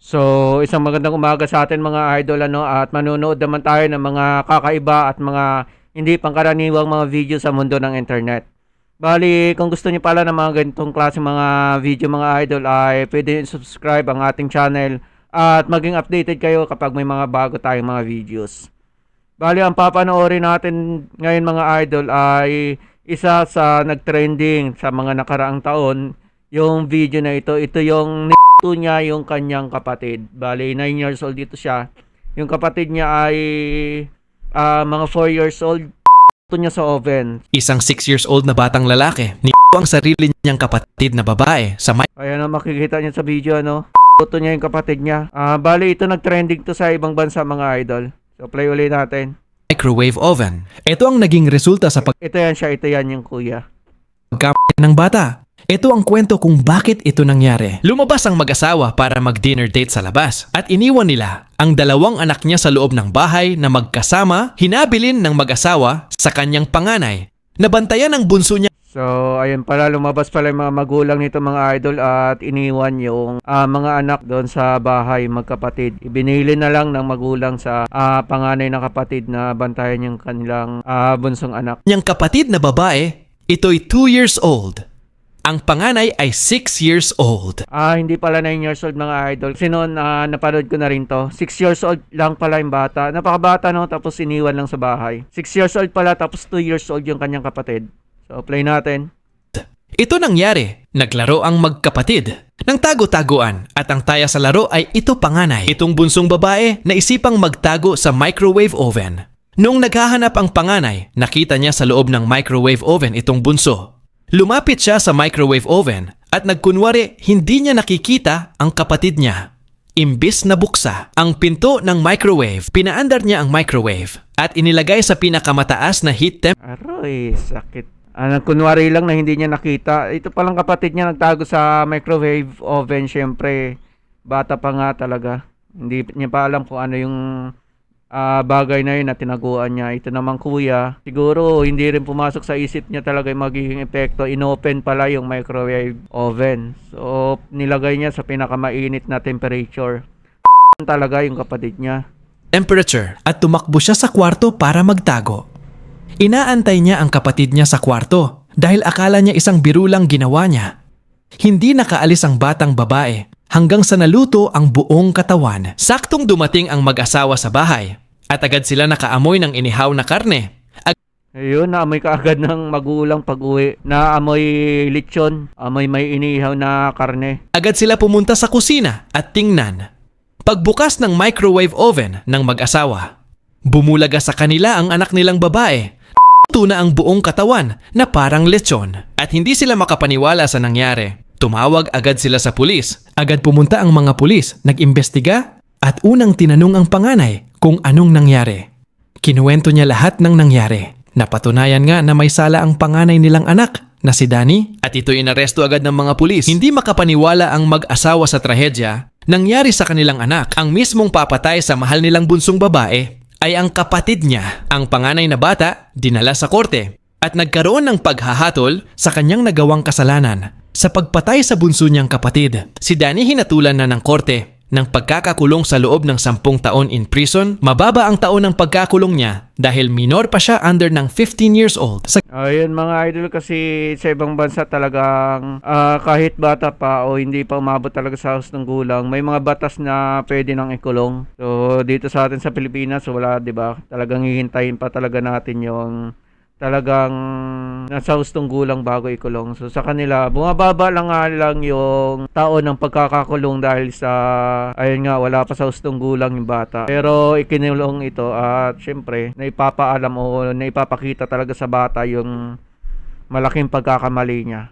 So, isang magandang umaga sa atin mga idol at manonood naman tayo ng mga kakaiba at mga hindi pangkaraniwang mga video sa mundo ng internet. Bali, kung gusto niyo pala ng mga ganitong klase mga video mga idol ay pwede subscribe ang ating channel at maging updated kayo kapag may mga bago tayong mga videos. Bali, ang papanoorin natin ngayon mga idol ay isa sa nagtrending sa mga nakaraang taon. Yung video na ito yung niya yung kanyang kapatid. Bali, 9 years old dito siya. Yung kapatid niya ay mga 4 years old. Niya sa oven. Isang 6 years old na batang lalaki ni ang sarili niyang kapatid na babae sa Ayan na makikita niya sa video niya yung kapatid niya. Bali, ito nagtrending to sa ibang bansa mga idol. So play ulit natin. Microwave oven. Ito ang naging resulta sa Ito yan yung kuya. pagkamali ng bata. Ito ang kwento kung bakit ito nangyari. Lumabas ang mag-asawa para mag-dinner date sa labas at iniwan nila ang dalawang anak niya sa loob ng bahay na magkasama, hinabilin ng mag-asawa sa kanyang panganay. Nabantayan ang bunso niya. So, ayun pala, lumabas pala yung mga magulang nito mga idol at iniwan yung mga anak doon sa bahay magkapatid. Ibinili na lang ng magulang sa panganay na kapatid na bantayan yung kanilang bunsong anak. Niyang kapatid na babae, ito'y 2 years old. Ang panganay ay 6 years old. Hindi pala 9 years old mga idol. Kasi noon, napanood ko na rin to. 6 years old lang pala yung bata. Napakabata tapos iniwan lang sa bahay. 6 years old pala tapos 2 years old yung kanyang kapatid. So, play natin. Ito nangyari. Naglaro ang magkapatid ng tago-taguan at ang taya sa laro ay ito panganay. Itong bunsong babae na isipang magtago sa microwave oven. Noong naghahanap ang panganay, nakita niya sa loob ng microwave oven itong bunso. Lumapit siya sa microwave oven at nagkunwari hindi niya nakikita ang kapatid niya. Imbis na buksa ang pinto ng microwave, pinaandar niya ang microwave at inilagay sa pinakamataas na heat temp. Aroy, sakit. Nagkunwari lang na hindi niya nakita. Ito palang kapatid niya nagtago sa microwave oven. Syempre, bata pa nga talaga. Hindi niya pa alam kung ano yung bagay na yun na tinaguan niya. Ito naman kuya, siguro hindi rin pumasok sa isip niya talaga yung magiging epekto. Inopen pala yung microwave oven. So, nilagay niya sa pinakamainit na temperature. Talaga yung kapatid niya. Temperature at tumakbo siya sa kwarto para magtago. Inaantay niya ang kapatid niya sa kwarto dahil akala niya isang biro lang ginawa niya. Hindi nakaalis ang batang babae hanggang sa naluto ang buong katawan. Saktong dumating ang mag-asawa sa bahay at agad sila nakaamoy ng inihaw na karne. Ayun, naamoy kaagad ng magulang pag-uwi. Naamoy lechon, amoy may inihaw na karne. Agad sila pumunta sa kusina at tingnan. Pagbukas ng microwave oven ng mag-asawa, bumulaga sa kanila ang anak nilang babae. Tuna ang buong katawan na parang lechon at hindi sila makapaniwala sa nangyari. Tumawag agad sila sa pulis. Agad pumunta ang mga pulis, nag-imbestiga at unang tinanong ang panganay kung anong nangyari. Kinuwento niya lahat ng nangyari. Napatunayan nga na may sala ang panganay nilang anak na si Danny at ito inaresto agad ng mga pulis. Hindi makapaniwala ang mag-asawa sa trahedya. Nangyari sa kanilang anak. Ang mismong papatay sa mahal nilang bunsong babae ay ang kapatid niya. Ang panganay na bata dinala sa korte at nagkaroon ng paghahatol sa kanyang nagawang kasalanan. Sa pagpatay sa bunso niyang kapatid, si Danny hinatulan na ng korte ng pagkakakulong sa loob ng 10 taon in prison. Mababa ang taon ng pagkakulong niya dahil minor pa siya under ng 15 years old. Ayun mga idol, kasi sa ibang bansa talagang kahit bata pa o hindi pa umabot talaga sa hustong gulang, may mga batas na pwede nang ikulong. So dito sa atin sa Pilipinas wala, 'di ba? Talagang hihintayin pa talaga natin yung talagang nasa hustong gulang bago ikulong. So sa kanila, bumababa lang yung taon ng pagkakakulong dahil sa, ayun nga, wala pa sa hustong gulang yung bata. Pero ikinulong ito at syempre, naipapaalam o naipapakita talaga sa bata yung malaking pagkakamali niya.